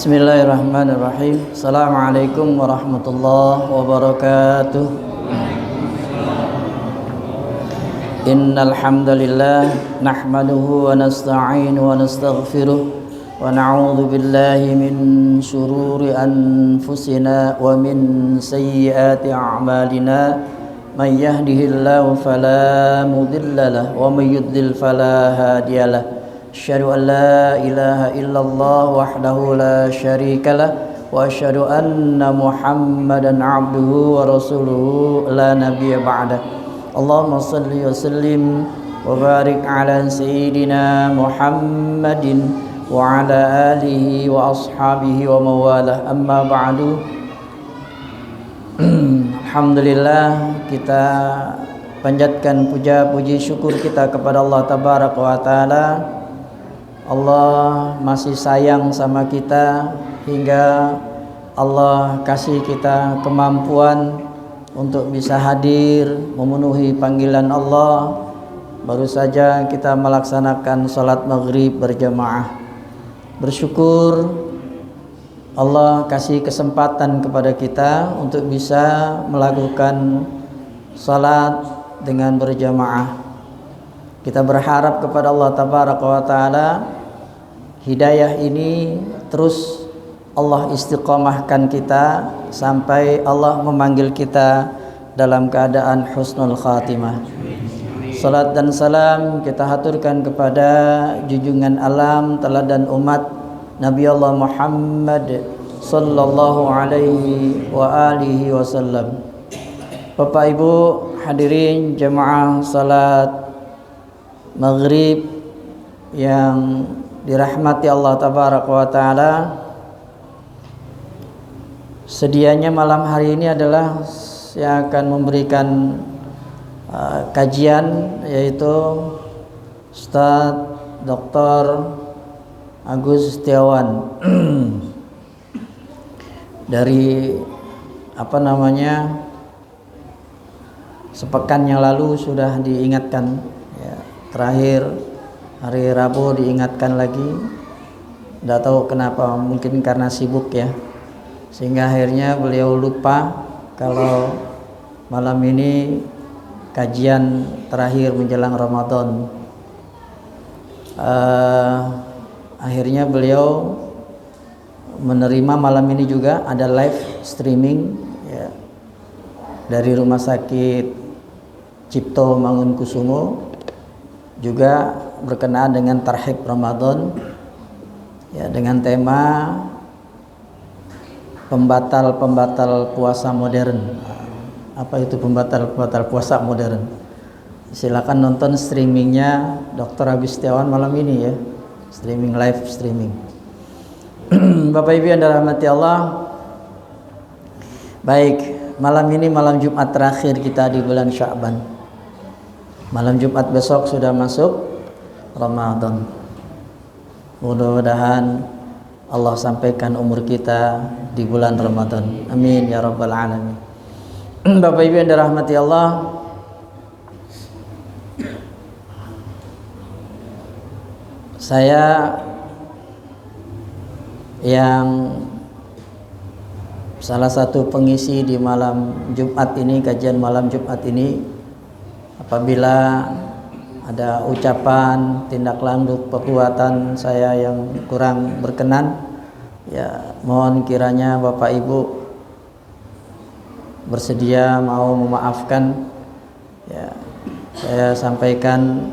Bismillahirrahmanirrahim. Assalamualaikum warahmatullahi wabarakatuh. Innal hamdalillah nahmaduhu wa nasta'inu wa nastaghfiruh wa na'udzu billahi min shururi anfusina wa min sayyiati a'malina. Man yahdihillahu fala mudilla lahu wa may yudlil fala hadiya lahu. Asyhadu an la ilaha illallah wahdahu la syarika lah wa asyhadu anna Muhammadan abduhu wa rasuluhu la nabiyya ba'dah. Allahumma salli wa sallim wa barik ala sayyidina Muhammadin wa ala alihi wa ashabihi wa mawalah. Amma ba'du. Alhamdulillah, kita panjatkan puja puji syukur kita kepada Allah tabaraka wa taala. Allah masih sayang sama kita hingga Allah kasih kita kemampuan untuk bisa hadir memenuhi panggilan Allah. Baru saja kita melaksanakan salat maghrib berjamaah. Bersyukur Allah kasih kesempatan kepada kita untuk bisa melakukan salat dengan berjamaah. Kita berharap kepada Allah tabaraka wa taala hidayah ini terus Allah istiqomahkan kita sampai Allah memanggil kita dalam keadaan husnul khatimah. Salat dan salam kita haturkan kepada junjungan alam teladan umat Nabi Allah Muhammad sallallahu alaihi wa alihi wasallam. Bapak Ibu hadirin jemaah salat maghrib yang dirahmati Allah tabaraka wa taala, sedianya malam hari ini adalah yang akan memberikan kajian, yaitu Ustaz Dr. Agus Setiawan dari sepekan yang lalu sudah diingatkan ya. Terakhir hari Rabu diingatkan lagi, tidak tahu kenapa, mungkin karena sibuk ya, sehingga akhirnya beliau lupa kalau malam ini kajian terakhir menjelang Ramadan. Akhirnya beliau menerima malam ini juga ada live streaming ya, dari Rumah Sakit Cipto Mangunkusumo, juga berkenaan dengan tarhib Ramadan ya, dengan tema pembatal puasa modern. Apa itu pembatal puasa modern? Silakan nonton streamingnya Dr. Agus Setiawan malam ini ya, streaming, live streaming. Bapak Ibu yang dirahmati Allah, baik, malam ini malam Jumat terakhir kita di bulan Sya'ban. Malam Jumat besok sudah masuk Ramadan. Mudah-mudahan Allah sampaikan umur kita di bulan Ramadan. Amin ya rabbal alamin. Bapak Ibu yang dirahmati Allah, saya yang salah satu pengisi di malam Jumat ini, kajian malam Jumat ini, apabila ada ucapan, tindak lanjut, perbuatan saya yang kurang berkenan, ya mohon kiranya Bapak Ibu bersedia mau memaafkan. Ya, saya sampaikan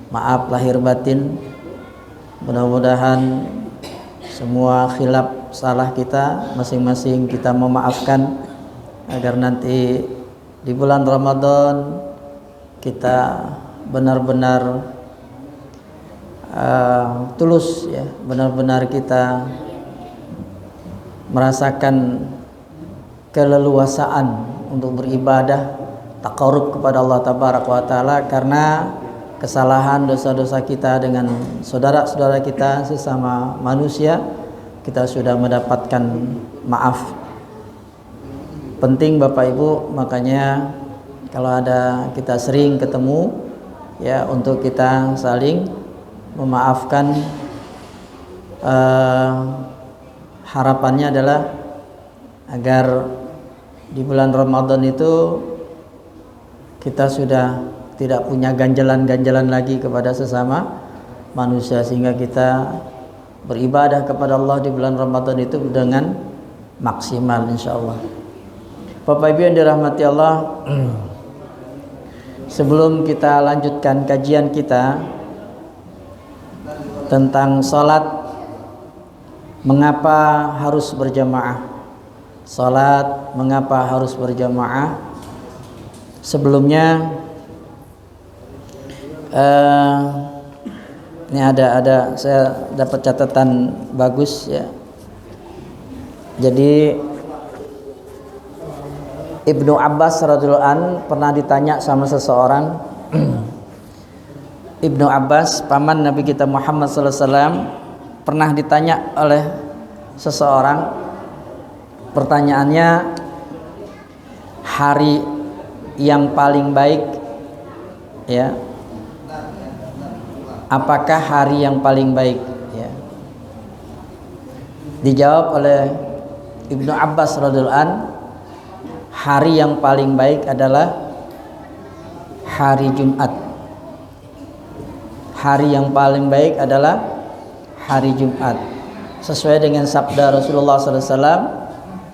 maaf lahir batin. Mudah-mudahan semua khilaf salah kita masing-masing kita memaafkan, agar nanti di bulan Ramadan kita benar-benar tulus ya, benar-benar kita merasakan keleluasaan untuk beribadah, taqarrub kepada Allah tabaraka wa taala, karena kesalahan dosa-dosa kita dengan saudara-saudara kita sesama manusia kita sudah mendapatkan maaf. Penting Bapak Ibu, makanya kalau ada kita sering ketemu ya, untuk kita saling memaafkan harapannya adalah agar di bulan Ramadan itu kita sudah tidak punya ganjalan-ganjalan lagi kepada sesama manusia, sehingga kita beribadah kepada Allah di bulan Ramadan itu dengan maksimal insyaallah. Bapak Ibu yang dirahmati Allah, sebelum kita lanjutkan kajian kita tentang salat, mengapa harus berjamaah? Salat mengapa harus berjamaah? Sebelumnya ini ada saya dapat catatan bagus ya. Jadi Ibnu Abbas radhiyallahu an pernah ditanya sama seseorang. Ibnu Abbas, paman Nabi kita Muhammad sallallahu alaihi wasallam, pernah ditanya oleh seseorang. Pertanyaannya, hari yang paling baik ya, apakah hari yang paling baik ya? Dijawab oleh Ibnu Abbas radhiyallahu an, hari yang paling baik adalah hari Jumat. Hari yang paling baik adalah hari Jumat, sesuai dengan sabda Rasulullah SAW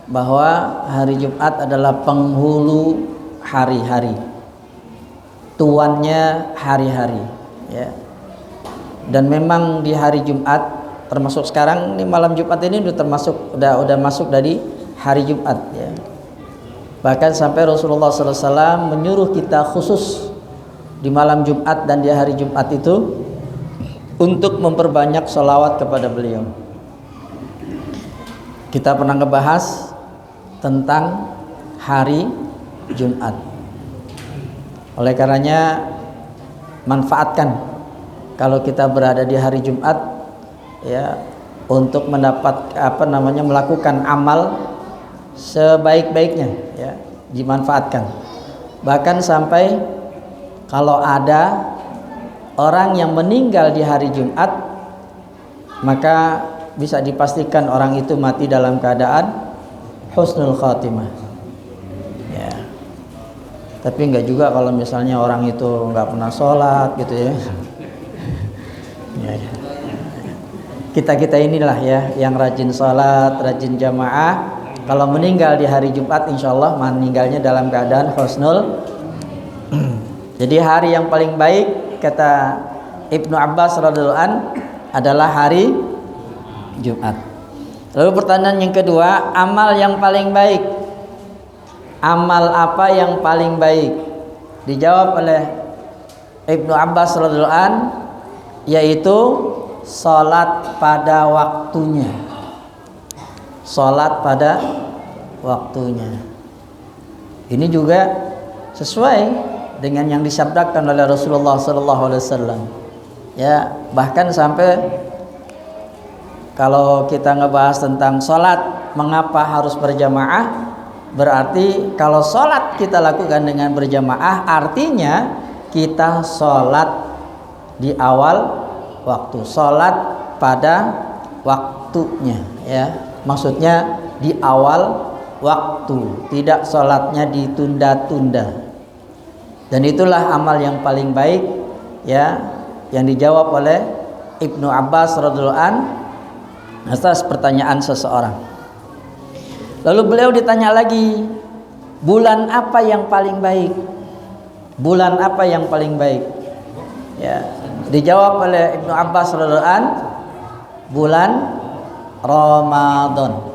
bahwa hari Jumat adalah penghulu hari-hari, tuannya hari-hari ya. Dan memang di hari Jumat, termasuk sekarang ini malam Jumat ini udah masuk dari hari Jumat ya. Bahkan sampai Rasulullah SAW menyuruh kita khusus di malam Jumat dan di hari Jumat itu untuk memperbanyak sholawat kepada beliau. Kita pernah ngebahas tentang hari Jumat. Oleh karenanya manfaatkan kalau kita berada di hari Jumat ya, untuk mendapat melakukan amal sebaik-baiknya ya, dimanfaatkan. Bahkan sampai kalau ada orang yang meninggal di hari Jumat, maka bisa dipastikan orang itu mati dalam keadaan husnul khatimah ya. Tapi enggak juga kalau misalnya orang itu enggak pernah sholat gitu ya. Ya. Kita inilah ya yang rajin sholat, rajin jamaah, kalau meninggal di hari Jumat insya Allah meninggalnya dalam keadaan husnul. Jadi hari yang paling baik kata Ibnu Abbas radhiyallahu an adalah hari Jumat. Lalu pertanyaan yang kedua, amal yang paling baik, amal apa yang paling baik? Dijawab oleh Ibnu Abbas radhiyallahu an, yaitu salat pada waktunya. Salat pada waktunya. Ini juga sesuai dengan yang disabdakan oleh Rasulullah SAW. Ya, bahkan sampai kalau kita ngebahas tentang sholat, mengapa harus berjamaah? Berarti kalau sholat kita lakukan dengan berjamaah, artinya kita sholat di awal waktu, sholat pada waktunya ya. Maksudnya di awal waktu, tidak sholatnya ditunda-tunda. Dan itulah amal yang paling baik ya, yang dijawab oleh Ibnu Abbas radhiyallahu an atas pertanyaan seseorang. Lalu beliau ditanya lagi, bulan apa yang paling baik? Bulan apa yang paling baik? Ya, dijawab oleh Ibnu Abbas radhiyallahu an, bulan Ramadan.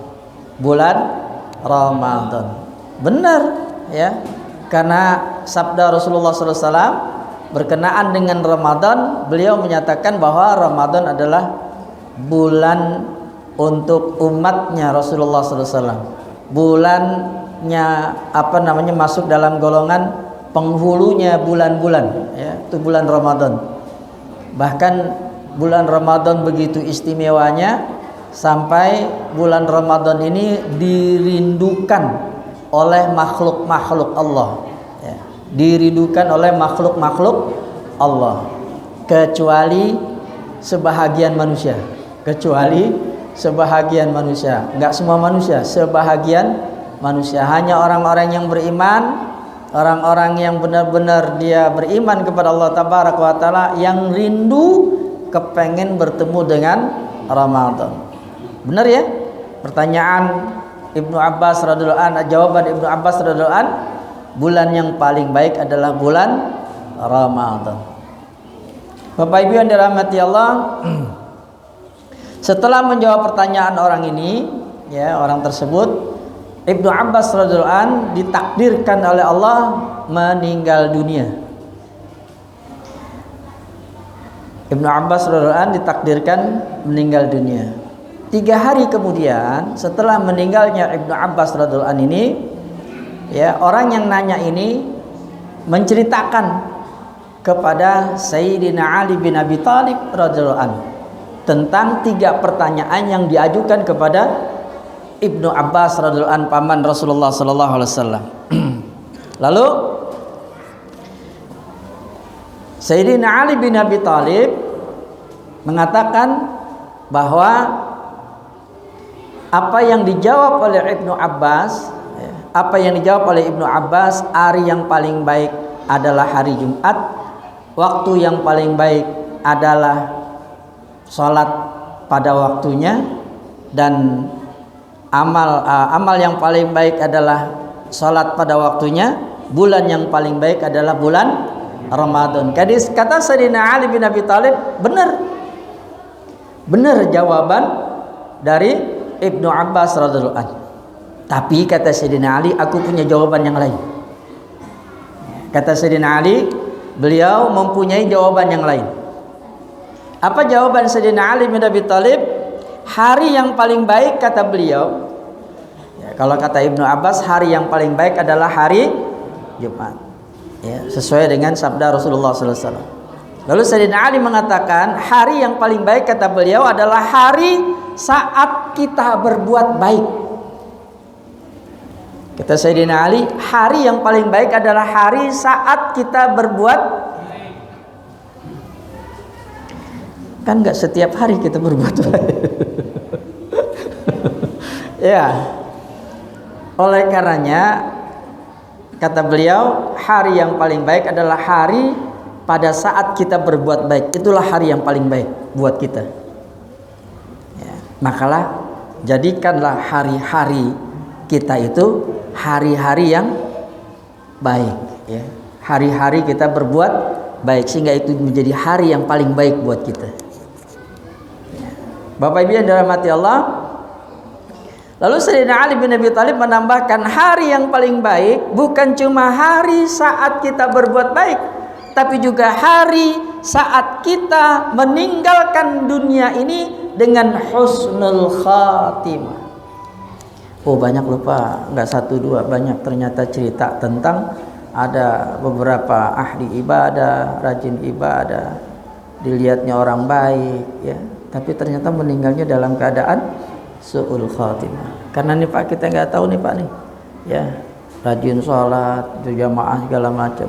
Bulan Ramadan. Benar ya. Karena sabda Rasulullah SAW berkenaan dengan Ramadan, beliau menyatakan bahwa Ramadan adalah bulan untuk umatnya Rasulullah SAW. Bulannya masuk dalam golongan penghulunya bulan-bulan ya, itu bulan Ramadan. Bahkan bulan Ramadan begitu istimewanya sampai bulan Ramadan ini dirindukan oleh makhluk-makhluk Allah ya, dirindukan oleh makhluk-makhluk Allah, kecuali sebahagian manusia, kecuali sebahagian manusia, enggak semua manusia, sebahagian manusia. Hanya orang-orang yang beriman, orang-orang yang benar-benar dia beriman kepada Allah Tabaraka wa Ta'ala, yang rindu kepengen bertemu dengan Ramadan. Benar ya? Pertanyaan Ibnu Abbas radhiyallahu an, jawaban Ibnu Abbas radhiyallahu an, bulan yang paling baik adalah bulan Ramadan. Bapak Ibu yang dirahmati Allah, setelah menjawab pertanyaan orang ini, ya, orang tersebut, Ibnu Abbas radhiyallahu an ditakdirkan oleh Allah meninggal dunia. Ibnu Abbas radhiyallahu an ditakdirkan meninggal dunia. 3 hari kemudian setelah meninggalnya Ibnu Abbas radhiyallahu an ini, ya, orang yang nanya ini menceritakan kepada Sayyidina Ali bin Abi Thalib radhiyallahu an tentang 3 pertanyaan yang diajukan kepada Ibnu Abbas radhiyallahu an, paman Rasulullah sallallahu alaihi wasallam. Lalu Sayyidina Ali bin Abi Thalib mengatakan bahwa apa yang dijawab oleh Ibnu Abbas, hari yang paling baik adalah hari Jumat, waktu yang paling baik adalah sholat pada waktunya, dan amal yang paling baik adalah sholat pada waktunya, bulan yang paling baik adalah bulan Ramadan. Kata Sayyidina Ali bin Abi Thalib, benar jawaban dari Ibnu Abbas radhiyallahu anhu. Tapi kata Sayyidina Ali, aku punya jawaban yang lain. Kata Sayyidina Ali, beliau mempunyai jawaban yang lain. Apa jawaban Sayyidina Ali bin Abi Thalib? Hari yang paling baik, kata beliau, ya, kalau kata Ibnu Abbas, hari yang paling baik adalah hari Jumat, ya, sesuai dengan sabda Rasulullah sallallahu alaihi wasallam. Lalu Sayyidina Ali mengatakan, hari yang paling baik, kata beliau, adalah hari saat kita berbuat baik. Kata Sayyidina Ali, hari yang paling baik adalah hari saat kita berbuat. Kan nggak setiap hari kita berbuat baik. Ya. Oleh karenanya, kata beliau, hari yang paling baik adalah hari pada saat kita berbuat baik. Itulah hari yang paling baik buat kita. Ya. Makalah jadikanlah hari-hari kita itu hari-hari yang baik, ya. Hari-hari kita berbuat baik sehingga itu menjadi hari yang paling baik buat kita. Ya. Bapak Ibu yang dirahmati Allah, lalu Sayyidina Ali bin Abi Thalib menambahkan, hari yang paling baik bukan cuma hari saat kita berbuat baik, tapi juga hari saat kita meninggalkan dunia ini dengan husnul khatimah. Oh, banyak lupa, nggak 1-2, banyak ternyata cerita tentang ada beberapa ahli ibadah, rajin ibadah, dilihatnya orang baik, ya, tapi ternyata meninggalnya dalam keadaan su'ul khatimah. Karena nih Pak, kita nggak tahu nih Pak nih, ya, rajin sholat, jamaah segala macam,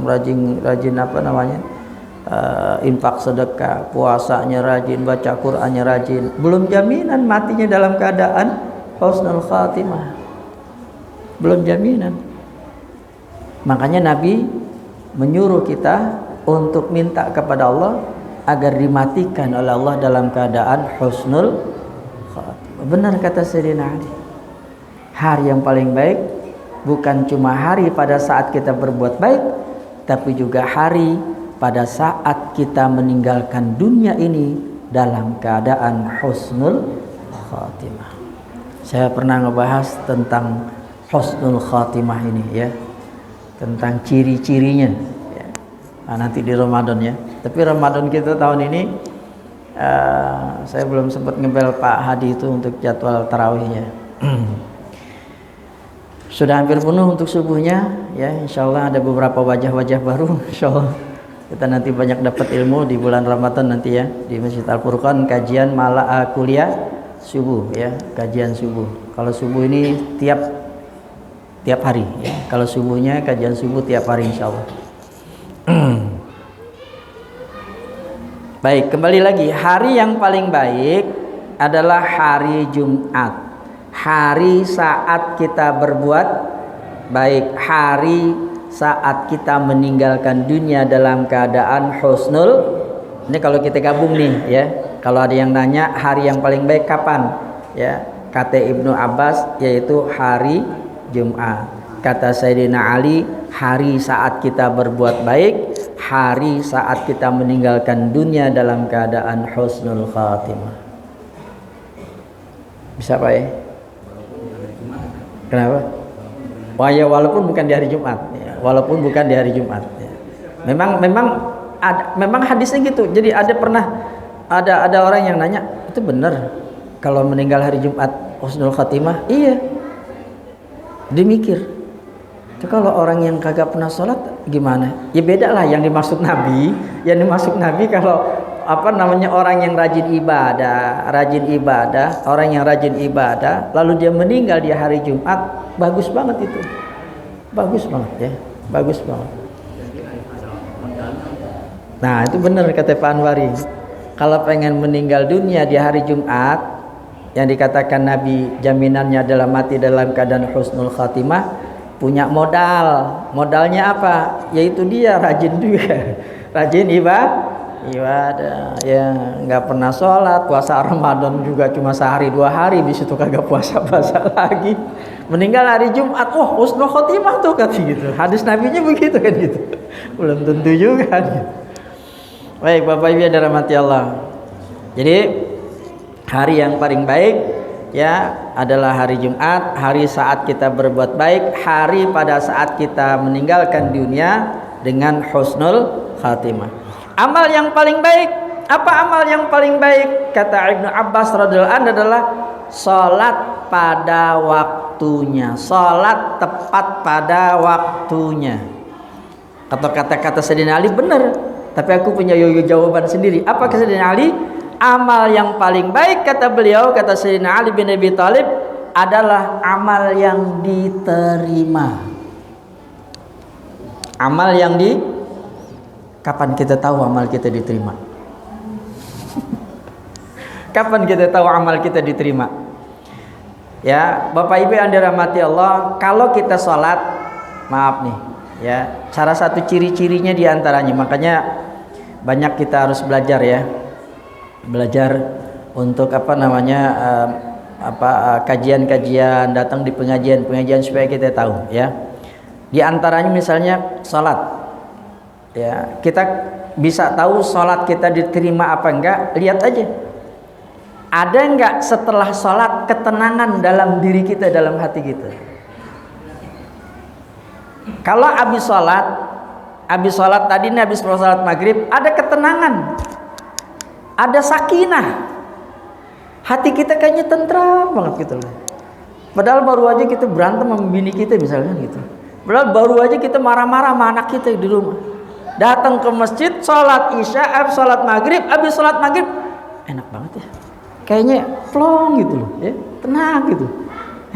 rajin apa namanya, infak sedekah, puasanya rajin, baca Qur'annya rajin, belum jaminan matinya dalam keadaan husnul khatimah, belum jaminan. Makanya Nabi menyuruh kita untuk minta kepada Allah agar dimatikan oleh Allah dalam keadaan husnul khatimah. Benar kata Sayyidina Ali, hari yang paling baik bukan cuma hari pada saat kita berbuat baik, tapi juga hari pada saat kita meninggalkan dunia ini dalam keadaan husnul khatimah. Saya pernah ngebahas tentang husnul khatimah ini, ya, tentang ciri-cirinya, ya. Nah, nanti di Ramadan, ya. Tapi Ramadan kita tahun ini saya belum sempat ngebel Pak Hadi itu untuk jadwal tarawihnya. Sudah hampir penuh untuk subuhnya, ya. Insya Allah ada beberapa wajah-wajah baru. Insya Allah kita nanti banyak dapat ilmu di bulan Ramadan nanti, ya, di Masjid Al-Furqan, kajian kuliah subuh, ya, kajian subuh. Kalau subuh ini tiap hari, ya. Kalau subuhnya kajian subuh tiap hari insya Allah. Baik, kembali lagi, hari yang paling baik adalah hari Jumat. Hari saat kita berbuat baik, hari saat kita meninggalkan dunia dalam keadaan husnul. Ini kalau kita gabung nih ya. Kalau ada yang nanya hari yang paling baik kapan? Ya, kata Ibnu Abbas yaitu hari Jumat. Kata Sayyidina Ali, hari saat kita berbuat baik, hari saat kita meninggalkan dunia dalam keadaan husnul khatimah. Bisa Pak ya? Kenapa? Wah ya, walaupun bukan di hari Jumat ya. Walaupun bukan di hari Jumat ya. Memang hadisnya gitu. Jadi ada orang yang nanya, itu benar kalau meninggal hari Jumat husnul khatimah? Iya. Dia mikir, itu kalau orang yang kagak pernah sholat gimana? Ya beda lah yang dimaksud Nabi. Yang dimaksud Nabi kalau orang yang rajin ibadah, orang yang rajin ibadah, lalu dia meninggal di hari Jumat, bagus banget itu. Bagus banget ya, bagus banget. Nah itu benar kata Pak Anwari. Kalau pengen meninggal dunia di hari Jumat, yang dikatakan Nabi jaminannya adalah mati dalam keadaan husnul khatimah, punya modal. Modalnya apa? Yaitu dia rajin juga, rajin ibadah ya, nggak pernah sholat, puasa Ramadan juga cuma sehari 2 hari, di situ kagak puasa lagi. Meninggal hari Jumat, wah husnul khatimah tuh kata gitu. Hadis Nabinya begitu kan gitu. Belum tentu juga kan. Baik Bapak Ibu yang dirahmati Allah. Jadi hari yang paling baik ya adalah hari Jumat, hari saat kita berbuat baik, hari pada saat kita meninggalkan dunia dengan husnul khatimah. Amal yang paling baik, apa amal yang paling baik? Kata Ibnu Abbas radhiyallahu anhu adalah salat pada waktunya, salat tepat pada waktunya. Atau kata-kata Sayyidina Ali benar, tapi aku punya jawaban sendiri. Apa kata Sayyidina Ali? Amal yang paling baik kata beliau, kata Sayyidina Ali bin Abi Thalib, adalah amal yang diterima. Amal yang kapan kita tahu amal kita diterima? Kapan kita tahu amal kita diterima? Ya, Bapak Ibu yang dirahmati Allah, kalau kita sholat, maaf nih, ya, salah satu ciri-cirinya diantaranya, makanya banyak kita harus belajar ya, belajar untuk kajian-kajian, datang di pengajian supaya kita tahu ya. Di antaranya misalnya sholat. Ya, kita bisa tahu sholat kita diterima apa enggak, lihat aja. Ada enggak setelah sholat ketenangan dalam diri kita, dalam hati kita? Kalau habis sholat tadi nih, habis sholat maghrib, ada ketenangan, ada sakinah, hati kita kayaknya tentram banget gitu loh. Padahal baru aja kita berantem sama bini kita misalnya gitu. Padahal baru aja kita marah-marah sama anak kita di rumah. Datang ke masjid, sholat isya, sholat maghrib, habis sholat maghrib, enak banget ya, kayaknya plong gitu loh, ya, tenang gitu.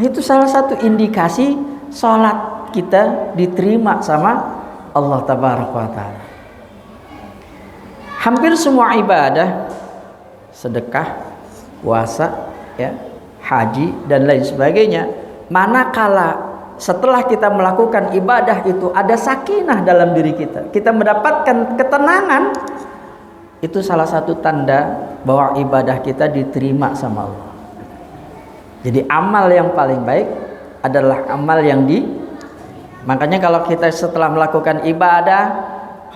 Nah, itu salah satu indikasi sholat kita diterima sama Allah Tabaraka wa Ta'ala. Hampir semua ibadah, sedekah, puasa, ya, haji dan lain sebagainya, manakala setelah kita melakukan ibadah itu ada sakinah dalam diri kita, kita mendapatkan ketenangan, itu salah satu tanda bahwa ibadah kita diterima sama Allah. Jadi amal yang paling baik adalah amal yang makanya kalau kita setelah melakukan ibadah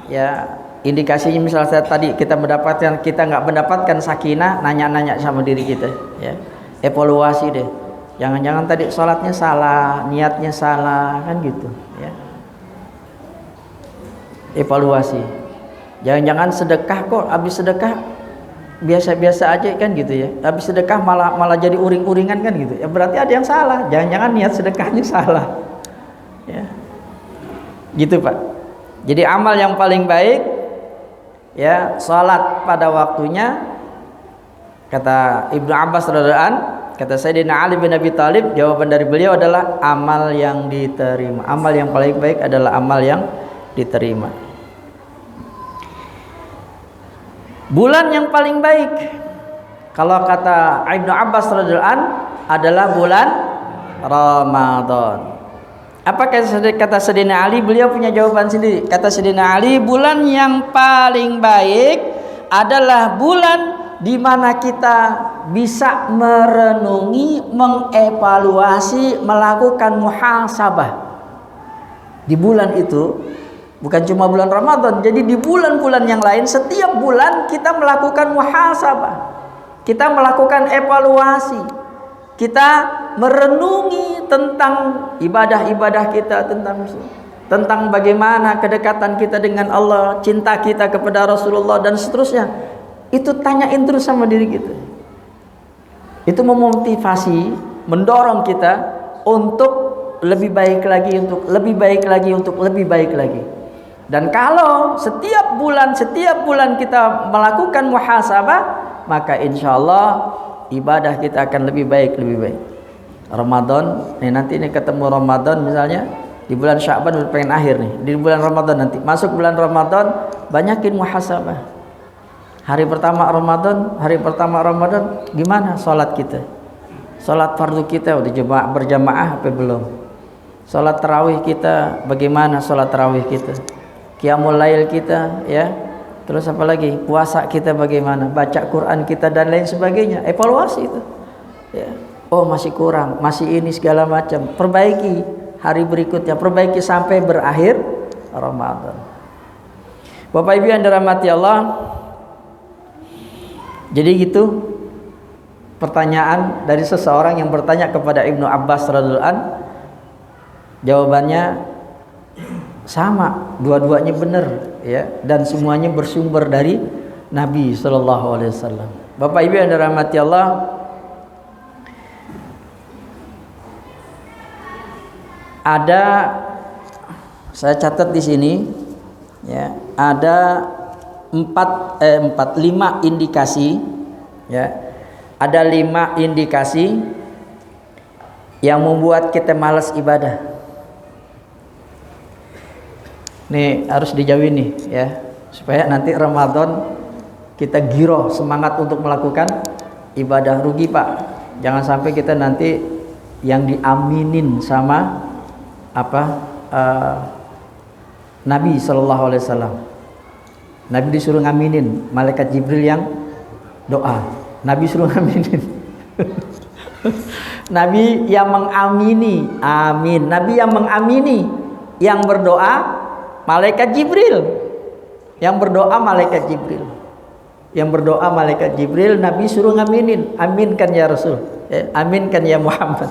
ya, indikasinya misalnya tadi kita nggak mendapatkan sakinah, nanya-nanya sama diri kita ya, evaluasi deh. Jangan-jangan tadi sholatnya salah, niatnya salah, kan gitu ya. Evaluasi. Jangan-jangan sedekah kok habis sedekah biasa-biasa aja kan gitu ya. Habis sedekah malah jadi uring-uringan kan gitu. Ya berarti ada yang salah. Jangan-jangan niat sedekahnya salah. Ya. Gitu Pak. Jadi amal yang paling baik ya, sholat pada waktunya. Kata Ibnu Abbas radhiyallahu anhu, kata Sayyidina Ali bin Abi Thalib, jawaban dari beliau adalah amal yang diterima. Amal yang paling baik adalah amal yang diterima. Bulan yang paling baik Kalau kata Ibnu Abbas radhiyallahu an adalah bulan Ramadan. Apa kata Sayyidina Ali? Beliau punya jawaban sendiri. Kata Sayyidina Ali, bulan yang paling baik adalah bulan di mana kita bisa merenungi, mengevaluasi, melakukan muhasabah. Di bulan itu, bukan cuma bulan Ramadan, jadi di bulan-bulan yang lain, setiap bulan kita melakukan muhasabah, kita melakukan evaluasi, kita merenungi tentang ibadah-ibadah kita, tentang bagaimana kedekatan kita dengan Allah, cinta kita kepada Rasulullah dan seterusnya. Itu tanyain terus sama diri kita. Itu memotivasi, mendorong kita untuk lebih baik lagi, untuk lebih baik lagi, untuk lebih baik lagi. Dan kalau setiap bulan kita melakukan muhasabah, maka insya Allah ibadah kita akan lebih baik. Ramadan, nanti ketemu Ramadan misalnya di bulan Sya'ban pengen akhir nih, di bulan Ramadan nanti masuk bulan Ramadan, banyakin muhasabah. Hari pertama Ramadan gimana sholat kita? Sholat fardu kita udah berjamaah apa belum? Sholat tarawih kita bagaimana sholat tarawih kita? Qiyamul lail kita, ya. Terus apa lagi? Puasa kita bagaimana? Baca Quran kita dan lain sebagainya. Evaluasi itu. Ya. Oh, masih kurang, masih ini segala macam. Perbaiki hari berikutnya, perbaiki sampai berakhir Ramadan. Bapak Ibu yang dirahmati Allah, jadi gitu pertanyaan dari seseorang yang bertanya kepada Ibnu Abbas radhiyallahu an, jawabannya sama, dua-duanya benar, ya, dan semuanya bersumber dari Nabi sallallahu alaihi wasallam. Bapak Ibu yang dirahmati Allah, ada, saya catat di sini, ya, ada 5 indikasi, ya, ada 5 indikasi yang membuat kita malas ibadah. Nih harus dijauhin nih, ya, supaya nanti Ramadan kita giroh, semangat untuk melakukan ibadah. Rugi Pak, jangan sampai kita nanti yang diaminin sama Nabi Shallallahu Alaihi Wasallam. Nabi disuruh ngaminin, malaikat Jibril yang doa. Nabi suruh ngaminin. Nabi yang mengamini, amin. Nabi yang mengamini, yang berdoa malaikat Jibril. Yang berdoa malaikat Jibril. Yang berdoa malaikat Jibril, Nabi suruh ngaminin, aminkan ya Rasul, ya, aminkan ya Muhammad.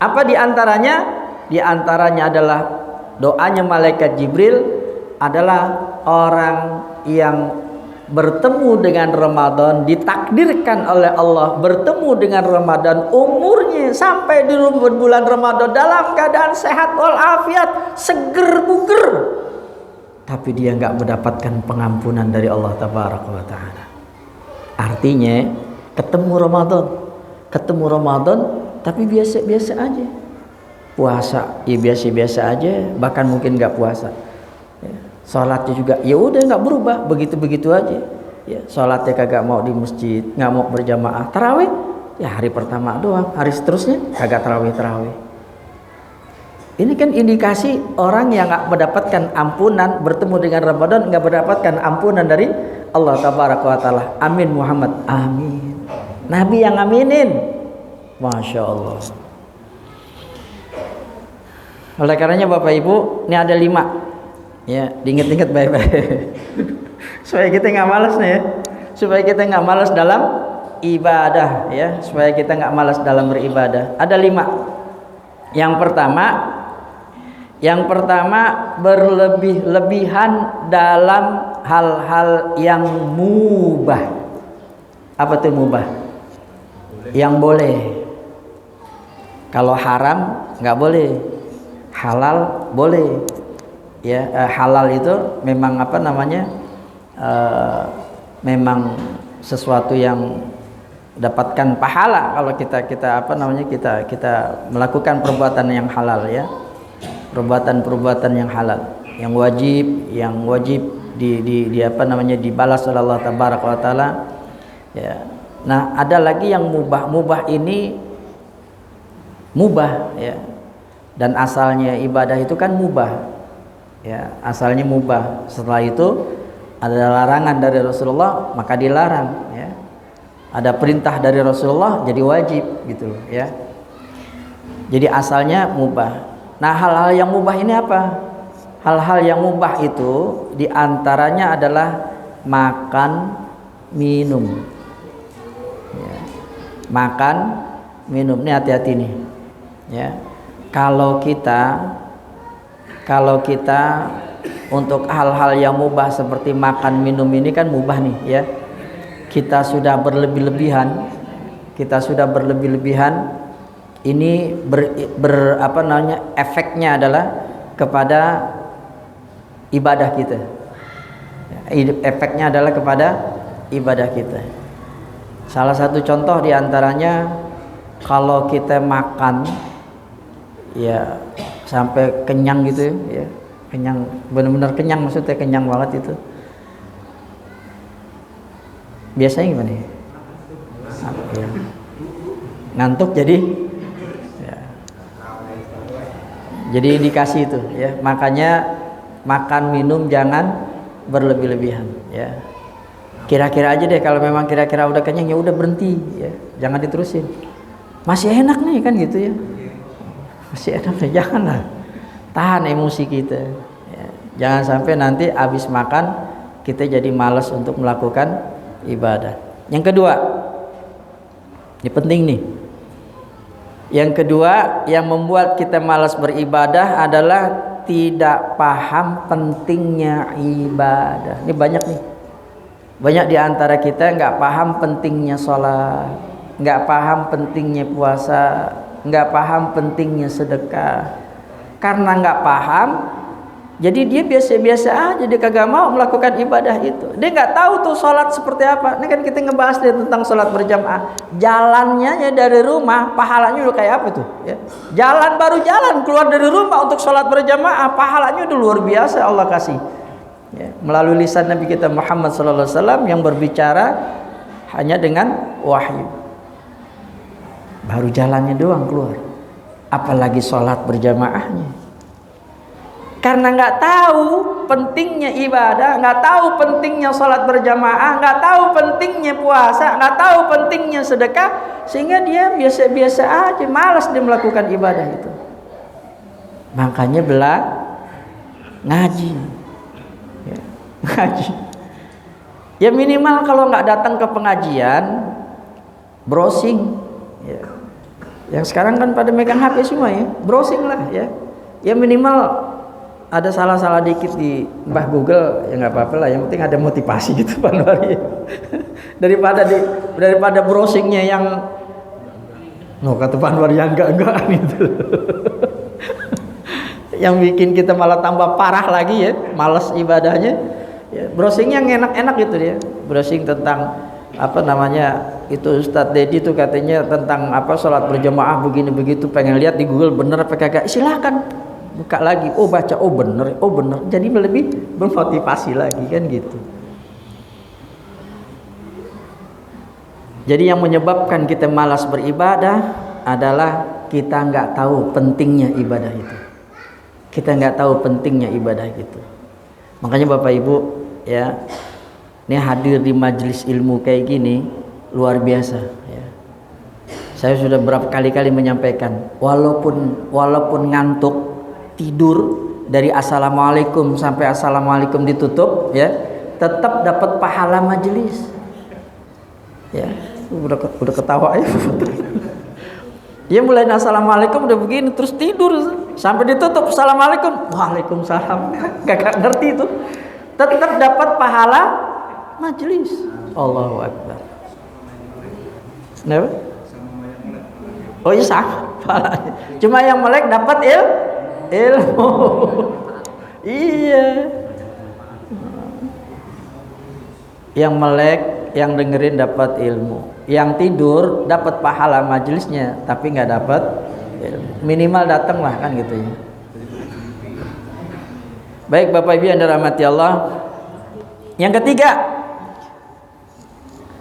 Apa diantaranya? Diantaranya adalah doanya malaikat Jibril adalah orang yang bertemu dengan Ramadan, ditakdirkan oleh Allah bertemu dengan Ramadan, umurnya sampai di bulan Ramadan dalam keadaan sehat walafiat, seger buger, tapi dia nggak mendapatkan pengampunan dari Allah Tabaraka wa Ta'ala. Artinya ketemu Ramadan tapi biasa-biasa aja, puasa ya biasa-biasa aja, bahkan mungkin nggak puasa. Sholatnya juga ya udah nggak berubah, begitu aja, ya. Sholatnya kagak mau di masjid, nggak mau berjamaah. Tarawih ya hari pertama doang, hari seterusnya kagak tarawih. Ini kan indikasi orang yang nggak mendapatkan ampunan, bertemu dengan Ramadan nggak mendapatkan ampunan dari Allah Tabaraka wa Ta'ala. Amin Muhammad, amin. Nabi yang aminin, masya Allah. Oleh karenanya Bapak Ibu, ini ada 5. Ya, diinget-inget baik-baik. Supaya kita nggak malas nih, ya. Supaya kita nggak malas dalam ibadah, ya. Supaya kita nggak malas dalam beribadah. Ada 5. Yang pertama berlebih-lebihan dalam hal-hal yang mubah. Apa tuh mubah? Yang boleh. Kalau haram nggak boleh, halal boleh. Ya, halal itu memang memang sesuatu yang dapatkan pahala kalau kita melakukan perbuatan yang halal, ya, perbuatan yang halal, yang wajib dibalas oleh Allah Tabaraka wa Ta'ala, ya, Nah, ada lagi yang mubah. Mubah ini mubah ya. Dan asalnya ibadah itu kan mubah. Ya, asalnya mubah. Setelah itu ada larangan dari Rasulullah, maka dilarang ya. Ada perintah dari Rasulullah jadi wajib gitu loh ya. Jadi asalnya mubah. Nah, hal-hal yang mubah ini apa? Hal-hal yang mubah itu diantaranya adalah makan, minum ya. Makan, minum, ini hati-hati nih ya. Kalau kita untuk hal-hal yang mubah seperti makan, minum ini kan mubah nih ya. Kita sudah berlebih-lebihan, ini efeknya adalah kepada ibadah kita. Efeknya adalah kepada ibadah kita. Salah satu contoh diantaranya kalau kita makan ya sampai kenyang gitu ya, kenyang, benar-benar kenyang, maksudnya kenyang banget itu. Biasanya gimana ya? Ngantuk jadi ya. Jadi indikasi itu ya. Makanya makan minum jangan berlebih-lebihan ya. Kira-kira aja deh, kalau memang kira-kira udah kenyang ya udah berhenti ya. Jangan diterusin. Masih enak nih kan gitu ya. Masih enak nih, janganlah. Tahan emosi kita ya. Jangan sampai nanti habis makan kita jadi malas untuk melakukan ibadah. Yang kedua, ini penting nih. Yang kedua yang membuat kita malas beribadah adalah tidak paham pentingnya ibadah. Ini banyak nih. Banyak di antara kita nggak paham pentingnya sholat, nggak paham pentingnya puasa, nggak paham pentingnya sedekah. Karena nggak paham, jadi dia biasa-biasa aja, dia kagak mau melakukan ibadah itu. Dia nggak tahu tuh sholat seperti apa. Ini kan kita ngebahas dia tentang sholat berjamaah. Jalannya ya dari rumah, pahalanya udah kayak apa tuh? Ya. Baru jalan keluar dari rumah untuk sholat berjamaah, pahalanya udah luar biasa Allah kasih. Ya. Melalui lisan Nabi kita Muhammad SAW yang berbicara hanya dengan wahyu. Baru jalannya doang keluar. Apalagi sholat berjamaahnya. Karena nggak tahu pentingnya ibadah, nggak tahu pentingnya sholat berjamaah, nggak tahu pentingnya puasa, nggak tahu pentingnya sedekah, sehingga dia biasa-biasa aja, malas dia melakukan ibadah itu. Makanya ngaji ya, ngaji ya, minimal kalau nggak datang ke pengajian browsing ya. Yang sekarang kan pada megang HP semua ya, browsing lah ya. Ya minimal ada salah-salah dikit di Mbah Google ya nggak apa-apa lah, yang penting ada motivasi gitu Pak Anwar ya. daripada browsingnya yang kata Pak Anwar yang enggak gitu. Yang bikin kita malah tambah parah lagi ya, malas ibadahnya ya. Browsing yang enak-enak gitu dia, browsing tentang apa namanya itu, Ustadz Dedi tuh katanya tentang apa sholat berjamaah begini begitu, pengen lihat di Google bener apa kagak, silakan buka lagi, baca, bener, jadi lebih bermotivasi lagi kan gitu. Jadi yang menyebabkan kita malas beribadah adalah kita nggak tahu pentingnya ibadah itu. Kita nggak tahu pentingnya ibadah itu. Makanya Bapak Ibu ya, ini hadir di majelis ilmu kayak gini luar biasa ya. Saya sudah berapa kali-kali menyampaikan, walaupun ngantuk, tidur dari assalamualaikum sampai assalamualaikum ditutup ya, tetap dapat pahala majelis ya. Udah ketawa ya. Dia mulai assalamualaikum udah begini terus tidur sampai ditutup assalamualaikum, waalaikumsalam, gak ngerti itu, tetap dapat pahala majelis. Allahu Akbar. Kenapa? Oh iya sama pahalanya. Cuma yang melek dapat ilmu. Iya. Yang melek, yang dengerin dapat ilmu. Yang tidur dapat pahala majelisnya, tapi nggak dapat ilmu. Minimal datang lah kan gitu ya. Baik Bapak Ibu yang dirahmati Allah. Yang ketiga,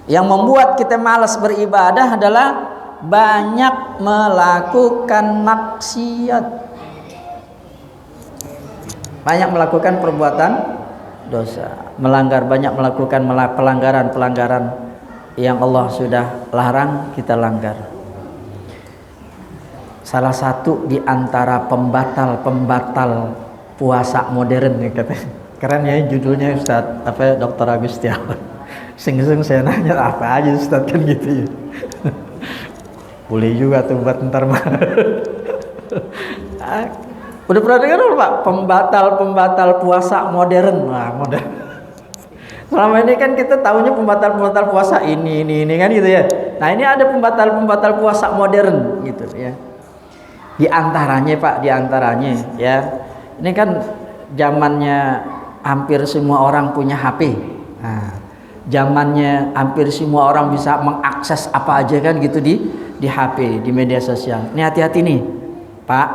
Yang membuat kita malas beribadah adalah banyak melakukan maksiat, banyak melakukan perbuatan dosa, banyak melakukan pelanggaran yang Allah sudah larang kita langgar. Salah satu di antara pembatal puasa modern nih katanya. Keren ya judulnya Ustaz, Dr. Agus Setiawan. Sing-sing saya nanya apa aja Ustaz kan gitu ya. Boleh juga tuh buat ntar mah. Udah pernah dengar belum Pak? Pembatal puasa modern. Nah, modern. Selama ini kan kita tahunya pembatal puasa ini kan gitu ya. Nah, ini ada pembatal puasa modern gitu ya. Di antaranya Pak, ya. Ini kan zamannya hampir semua orang punya HP. Nah, zamannya hampir semua orang bisa mengakses apa aja kan gitu di HP, di media sosial. Ini hati-hati nih, Pak,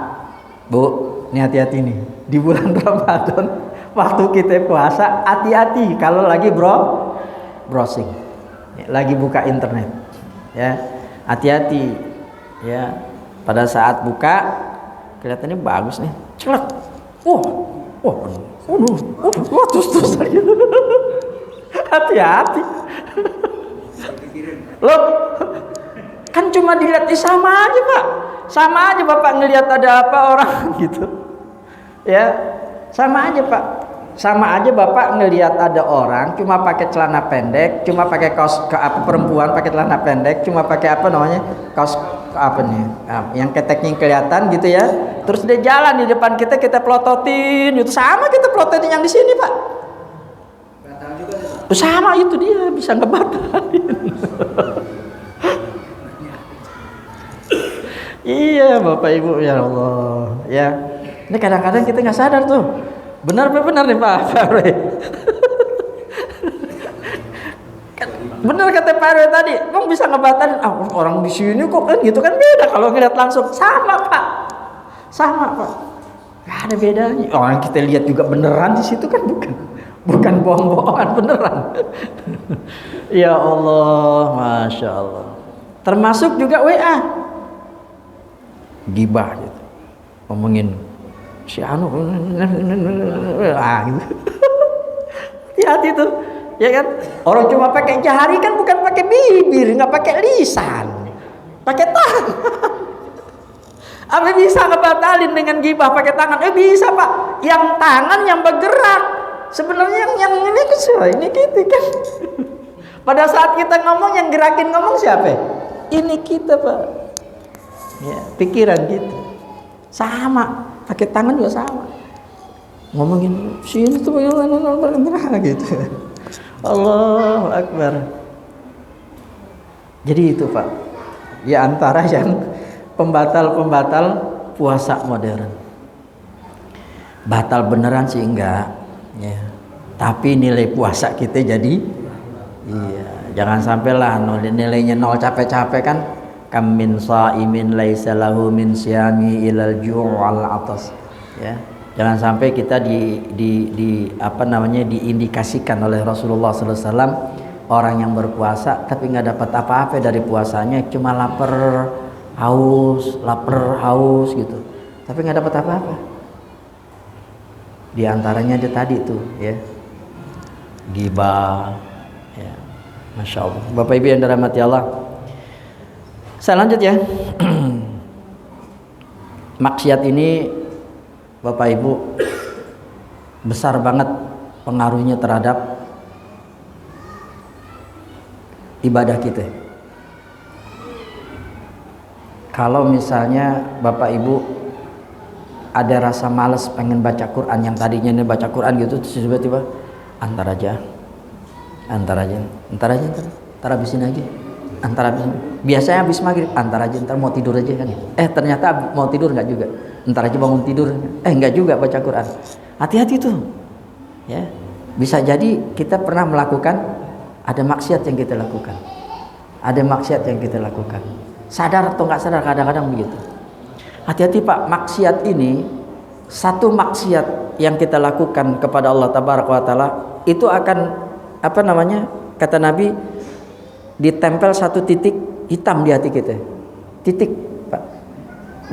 Bu, ini hati-hati nih. Di bulan Ramadan, waktu kita puasa, hati-hati kalau lagi browsing, lagi buka internet, ya, hati-hati, ya. Pada saat buka, kelihatannya bagus nih, celek, terus hati-hati. Loh, kan cuma dilihat sama aja Pak, sama aja Bapak ngelihat ada apa orang gitu, ya, sama aja Pak, sama aja Bapak ngelihat ada orang cuma pakai celana pendek, cuma pakai kaos perempuan pakai celana pendek, cuma pakai kaos yang keteknya kelihatan gitu ya, terus dia jalan di depan kita pelototin, itu sama kita pelototin yang di sini Pak. Sama itu dia bisa ngebatalin. Iya Bapak Ibu, ya Allah, ya. Ini kadang-kadang kita nggak sadar tuh. Benar nih Pak Farwe. Benar kata Pak Farwe tadi, Bang bisa ngebatalin. Orang di sini kok kan gitu kan beda kalau ngeliat langsung. Sama Pak. Gak ada bedanya. Orang kita lihat juga beneran di situ kan bukan bohong-bohongan, beneran. Ya Allah, Masya Allah. Termasuk juga WA, gibah gitu, ngomongin si Anu, gitu. Hati-hati tuh, ya kan? Orang cuma pakai jari kan, bukan pakai bibir, nggak pakai lisan, pakai tangan. Apa bisa ngebatalin dengan gibah pakai tangan? Bisa Pak. Yang tangan yang bergerak. Sebenarnya yang ini kita kan. Pada saat kita ngomong, yang gerakin ngomong siapa? Ini kita Pak. Ya, pikiran kita sama, pakai tangan juga sama. Ngomongin sini tuh gitu. Allahu Akbar. Jadi itu Pak, di antara yang pembatal puasa modern. Batal beneran sih enggak, ya. Tapi nilai puasa kita jadi, iya, jangan sampailah nilainya nol, capek-capek kan. Kam min shaimin laisa lahu min siyami ilal ju'al atas, ya. Jangan sampai kita diindikasikan oleh Rasulullah sallallahu alaihi wasallam orang yang berpuasa tapi nggak dapat apa-apa dari puasanya, cuma lapar haus gitu, tapi nggak dapat apa-apa. Di antaranya ada tadi tuh, ya, ghibah, ya. Masya Allah. Bapak Ibu yang dirahmati Allah, saya lanjut ya. Maksiat ini Bapak Ibu besar banget pengaruhnya terhadap ibadah kita. Kalau misalnya Bapak Ibu ada rasa malas pengen baca Quran, yang tadinya nih baca Quran gitu, terus tiba-tiba antar aja, ntar habisin aja, biasanya habis maghrib, antar aja, ntar mau tidur aja kan. Ternyata mau tidur nggak juga, ntar aja bangun tidur, nggak juga baca Quran. Hati-hati tuh, ya. Bisa jadi kita pernah melakukan, ada maksiat yang kita lakukan, sadar atau nggak sadar, kadang-kadang begitu. Hati-hati Pak, maksiat ini, satu maksiat yang kita lakukan kepada Allah Tabaraka wa Ta'ala itu akan kata Nabi, ditempel satu titik hitam di hati kita. Titik, Pak.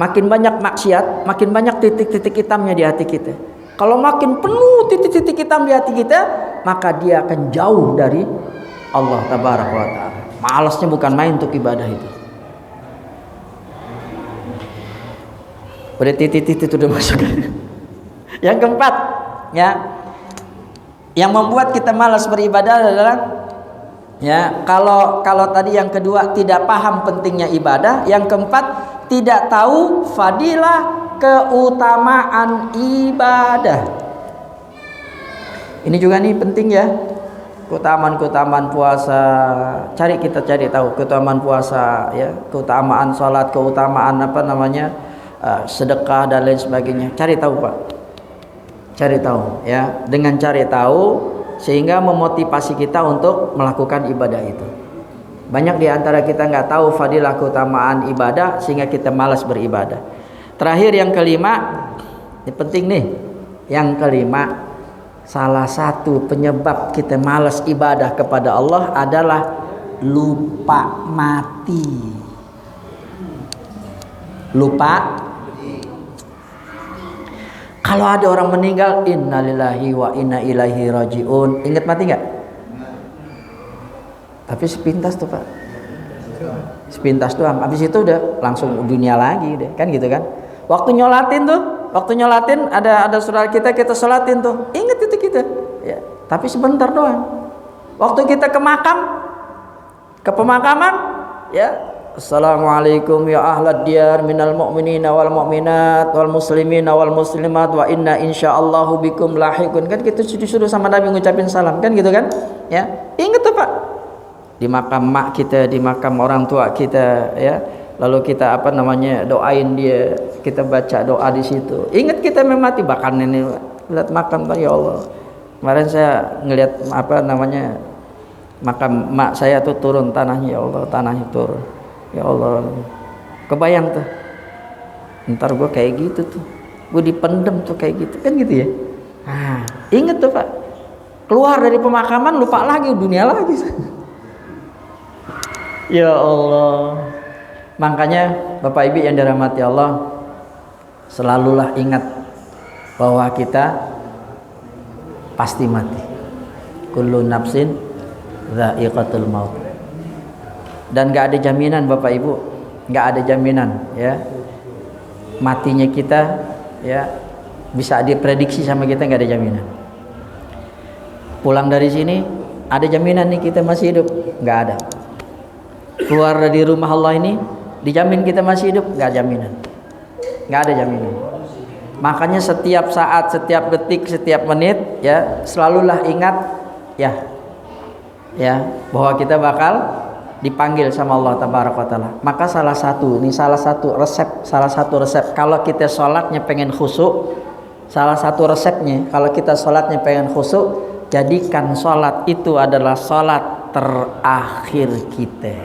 Makin banyak maksiat, makin banyak titik-titik hitamnya di hati kita. Kalau makin penuh titik-titik hitam di hati kita, maka dia akan jauh dari Allah Tabaraka wa Ta'ala. Malasnya bukan main untuk ibadah itu. Udah titik-titik itu udah masuk. Yang keempat, ya, yang membuat kita malas beribadah adalah, ya, kalau tadi yang kedua tidak paham pentingnya ibadah, yang keempat tidak tahu fadilah keutamaan ibadah. Ini juga nih penting ya, keutamaan puasa. Kita cari tahu keutamaan puasa, ya, keutamaan sholat, keutamaan sedekah dan lain sebagainya. Cari tahu, Pak. Cari tahu, ya. Dengan cari tahu sehingga memotivasi kita untuk melakukan ibadah itu. Banyak di antara kita nggak tahu fadilah keutamaan ibadah sehingga kita malas beribadah. Terakhir yang kelima, ini penting nih. Yang kelima, salah satu penyebab kita malas ibadah kepada Allah adalah lupa mati. Lupa. Kalau ada orang meninggal, innalillahi wa inna ilaihi rajiun. Ingat mati nggak? Tapi sepintas tuh, Pak. Sepintas doang. Habis itu udah langsung dunia lagi deh, kan gitu kan? Waktu nyolatin ada saudara kita sholatin tuh. Ingat itu kita. Ya, tapi sebentar doang. Waktu kita ke pemakaman, ya. Assalamualaikum ya ahlad diyar minal mu'minina wal mu'minat wal muslimina wal muslimat wa inna insyaallahu bikum lahiqun. Kan kita disuruh sama Nabi ngucapin salam, kan gitu kan? Ya, ingat tuh, Pak. Di makam mak kita, di makam orang tua kita, ya. Lalu kita doain dia, kita baca doa di situ. Ingat kita memati, bahkan ini lihat makam, ya Allah. Kemarin saya ngelihat makam mak saya tuh turun tanahnya, ya Allah, tanahnya turun. Ya Allah, kebayang tuh, ntar gue kayak gitu tuh, gue dipendem tuh kayak gitu, kan gitu ya. Inget tuh, Pak, keluar dari pemakaman lupa lagi, dunia lagi. Ya Allah. Makanya Bapak Ibu yang dirahmati Allah, selalulah ingat bahwa kita pasti mati. Kullu nafsin dha'iqatul maut. Dan gak ada jaminan, Bapak Ibu, gak ada jaminan, ya, matinya kita, ya, bisa diprediksi sama kita, gak ada jaminan. Pulang dari sini ada jaminan nih kita masih hidup? Gak ada. Keluar dari rumah Allah ini dijamin kita masih hidup? Gak ada jaminan. Gak ada jaminan. Makanya setiap saat, setiap detik, setiap menit, ya, selalulah ingat, ya, bahwa kita bakal dipanggil sama Allah Tabaraka wa Ta'ala. Maka salah satu resep kalau kita sholatnya pengen khusyuk, salah satu resepnya kalau kita sholatnya pengen khusyuk, jadikan sholat itu adalah sholat terakhir kita.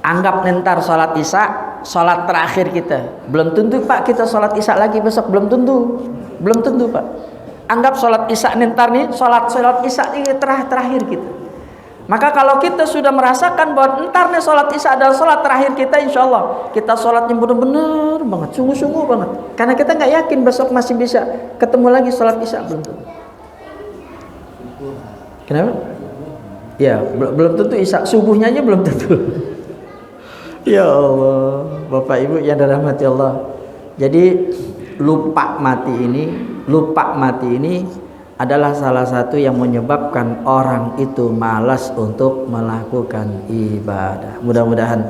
Anggap nentar sholat isya sholat terakhir kita. Belum tentu, Pak, kita sholat isya lagi besok, belum tentu, Pak. Anggap sholat isya nentar nih, sholat isya ini terakhir kita. Maka kalau kita sudah merasakan bahwa entar nih sholat isya adalah sholat terakhir kita, insya Allah kita sholatnya benar-benar banget, sungguh-sungguh banget. Karena kita nggak yakin besok masih bisa ketemu lagi sholat isya, belum tentu. Kenapa? Ya, belum tentu isya, subuhnya aja belum tentu. Ya Allah, Bapak Ibu yang dirahmati Allah. Jadi lupa mati ini adalah salah satu yang menyebabkan orang itu malas untuk melakukan ibadah. Mudah-mudahan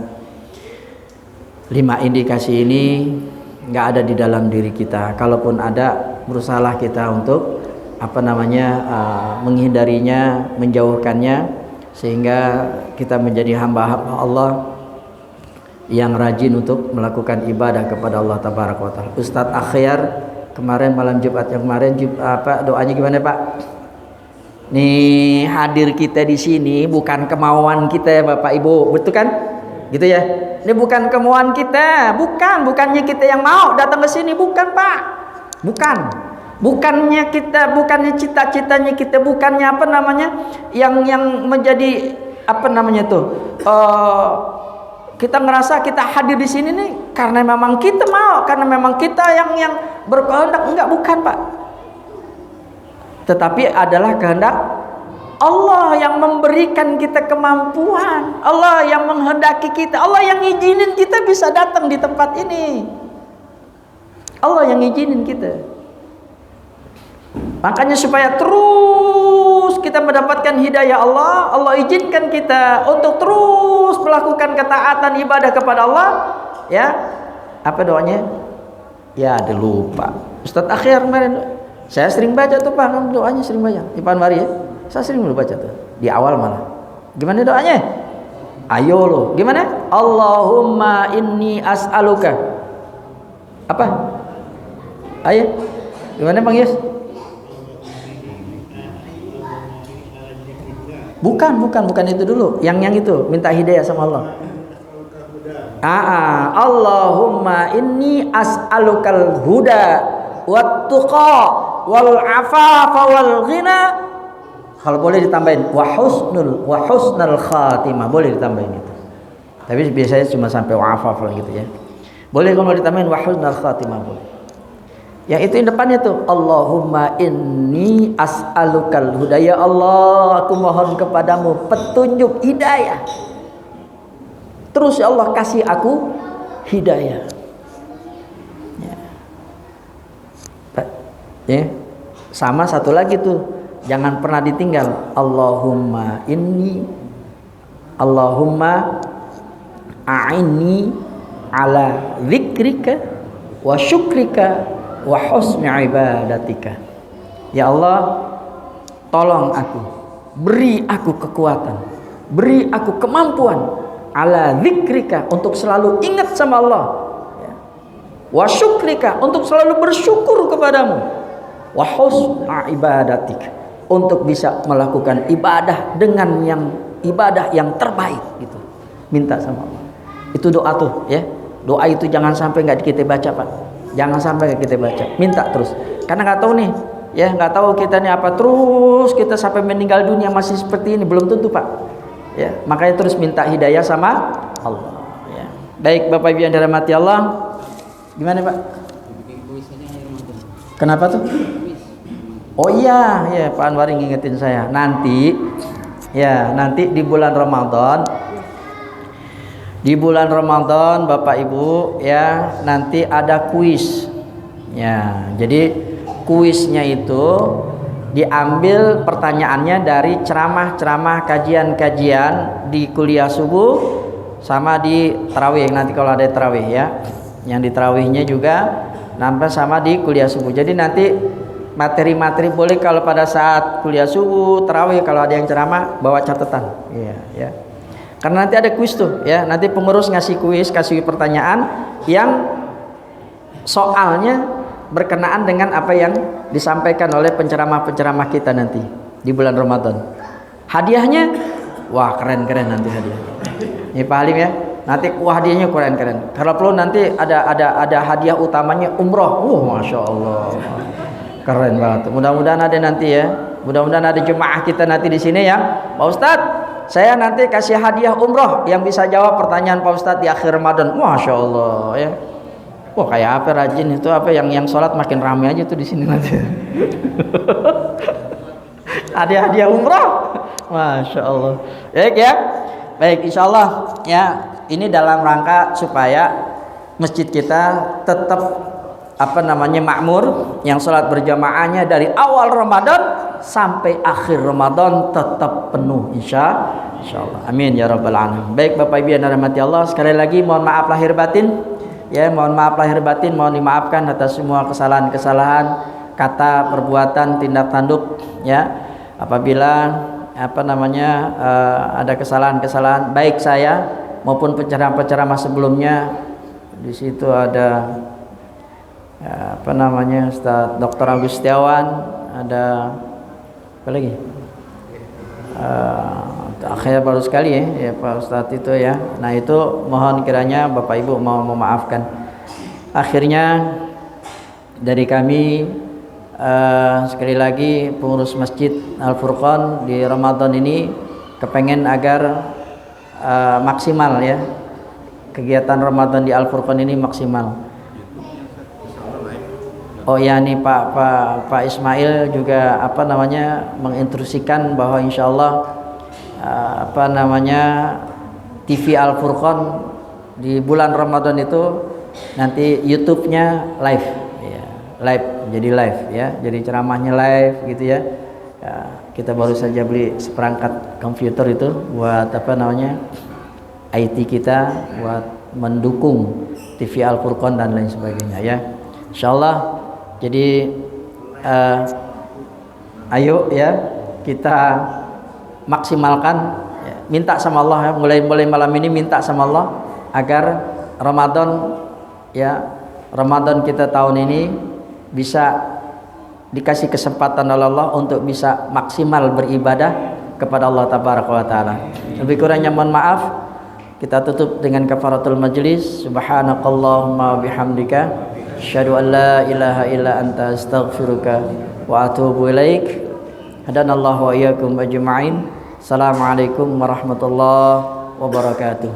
5 indikasi ini nggak ada di dalam diri kita. Kalaupun ada, berusahalah kita untuk menghindarinya, menjauhkannya, sehingga kita menjadi hamba-hamba Allah yang rajin untuk melakukan ibadah kepada Allah Tabaraka wa Ta'ala. Ustadz Akhyar kemarin malam Jumat yang kemarin doanya gimana, Pak? Nih, hadir kita di sini bukan kemauan kita, Bapak Ibu, betul kan? Gitu ya. Ini bukan kemauan kita, bukannya kita yang mau datang ke sini, bukan, Pak. Bukan. bukannya cita-citanya kita, bukannya apa namanya, yang menjadi apa namanya tuh, kita ngerasa kita hadir di sini nih karena memang kita mau, karena memang kita yang berkehendak. Enggak, bukan Pak. Tetapi adalah kehendak Allah yang memberikan kita kemampuan, Allah yang menghendaki kita, Allah yang ngizinin kita bisa datang di tempat ini, Allah yang ngizinin kita. Makanya supaya terus kita mendapatkan hidayah Allah, Allah izinkan kita untuk terus melakukan ketaatan ibadah kepada Allah. Ya, apa doanya? Ya, ada lupa. Ustadz Akhir kemarin saya sering baca tuh Pak, doanya sering baca. Ipan Mari ya. Saya sering dulu baca tuh di awal malah. Gimana doanya? Ayo lo. Gimana? Allahumma inni as'aluka. Apa? Ayo. Gimana Bang Yus? Bukan itu dulu. Yang itu minta hidayah sama Allah. Allahumma inni as'alukal huda wat tuqa wal afafa wal ghina. Kalau boleh ditambahin wa husnul khatimah, boleh ditambahin itu. Tapi biasanya cuma sampai wa afaf gitu ya. Boleh kalau ditambahin wa husnul khatimah boleh. Yang itu yang depannya tuh Allahumma inni as'alukal huda. Ya Allah, aku mohon kepadamu petunjuk, hidayah. Terus ya Allah kasih aku hidayah. Ya. Sama satu lagi tuh, jangan pernah ditinggal. Allahumma a'inni ala dzikrika wa syukrika wa husni ibadatika. Ya Allah, tolong aku, beri aku kekuatan, beri aku kemampuan ala dzikrika, untuk selalu ingat sama Allah, ya. Wa syukrika, untuk selalu bersyukur kepadamu, wa husni ibadatika, untuk bisa melakukan ibadah dengan ibadah yang terbaik gitu. Minta sama Allah. Itu doa tuh ya. Doa itu jangan sampai nggak kita baca Pak. Jangan sampai kita baca. Minta terus. Karena nggak tahu nih, ya nggak tahu kita nih apa, terus kita sampai meninggal dunia masih seperti ini, belum tentu Pak. Ya, makanya terus minta hidayah sama Allah. Ya. Baik Bapak Ibu yang dirahmati Allah. Gimana Pak? Kenapa tuh? Oh iya, ya Pak Anwar ngingetin saya. Nanti di bulan Ramadan. Di bulan Ramadan Bapak Ibu ya, nanti ada kuis. Ya, jadi kuisnya itu diambil pertanyaannya dari ceramah-ceramah, kajian-kajian di kuliah subuh sama di tarawih. Nanti kalau ada tarawih ya. Yang di tarawihnya juga nambah sama di kuliah subuh. Jadi nanti materi-materi boleh kalau pada saat kuliah subuh, tarawih, kalau ada yang ceramah bawa catatan. Iya, ya. Karena nanti ada kuis tuh ya. Nanti pengurus ngasih kuis, kasih pertanyaan yang soalnya berkenaan dengan apa yang disampaikan oleh penceramah-penceramah kita nanti di bulan Ramadan. Hadiahnya wah keren-keren nanti hadiahnya. Ini Pak Halim ya. Nanti hadiahnya keren-keren. Kalau perlu nanti ada hadiah utamanya umroh. Masya Allah. Keren banget. Mudah-mudahan ada nanti ya. Mudah-mudahan ada jemaah kita nanti di sini ya. Pak Ustadz, saya nanti kasih hadiah umroh yang bisa jawab pertanyaan Pak Ustadz di akhir Ramadan. Masya Allah ya. Wah kayak apa rajin itu, apa yang sholat makin ramai aja tuh di sini nanti. Ada hadiah umroh. Masya Allah. Baik ya. Baik, insya Allah ya. Ini dalam rangka supaya masjid kita tetap makmur, yang sholat berjamaahnya dari awal Ramadan sampai akhir Ramadan tetap penuh insya Allah. Amin ya rabbal alamin. Baik Bapak Ibu yang dirahmati Allah, sekali lagi mohon maaf lahir batin ya, mohon maaf lahir batin, mohon dimaafkan atas semua kesalahan-kesalahan kata, perbuatan, tindak tanduk ya. Apabila ada kesalahan-kesalahan baik saya maupun penceramah-penceramah sebelumnya. Di situ ada Ustaz Dr. Agus Setiawan, ada apa lagi? Akhirnya baru sekali ya Pak Ustadz itu ya. Nah itu mohon kiranya Bapak Ibu mau memaafkan. Akhirnya dari kami Sekali lagi pengurus Masjid Al Furqan di Ramadan ini kepengen agar maksimal ya, kegiatan Ramadan di Al Furqan ini maksimal. Oh ya, nih Pak Ismail juga menginstruksikan bahwa insyaallah TV Al Furqan di bulan Ramadan itu nanti YouTube-nya live ya, jadi live ya, jadi ceramahnya live gitu ya. Kita baru saja beli seperangkat komputer itu buat IT kita buat mendukung TV Al Furqan dan lain sebagainya ya. Insyaallah. Jadi ayo ya kita maksimalkan ya, minta sama Allah ya, mulai malam ini minta sama Allah agar Ramadan kita tahun ini bisa dikasih kesempatan oleh Allah untuk bisa maksimal beribadah kepada Allah tabaraka wa taala. Lebih kurangnya mohon maaf. Kita tutup dengan kafaratul majlis. Subhanakallahumma bihamdika asyhadu an la ilaha illa anta astaghfiruka wa atubu ilaik. Hadanallahu wa iyyakum ajma'in. Assalamualaikum warahmatullahi wabarakatuh.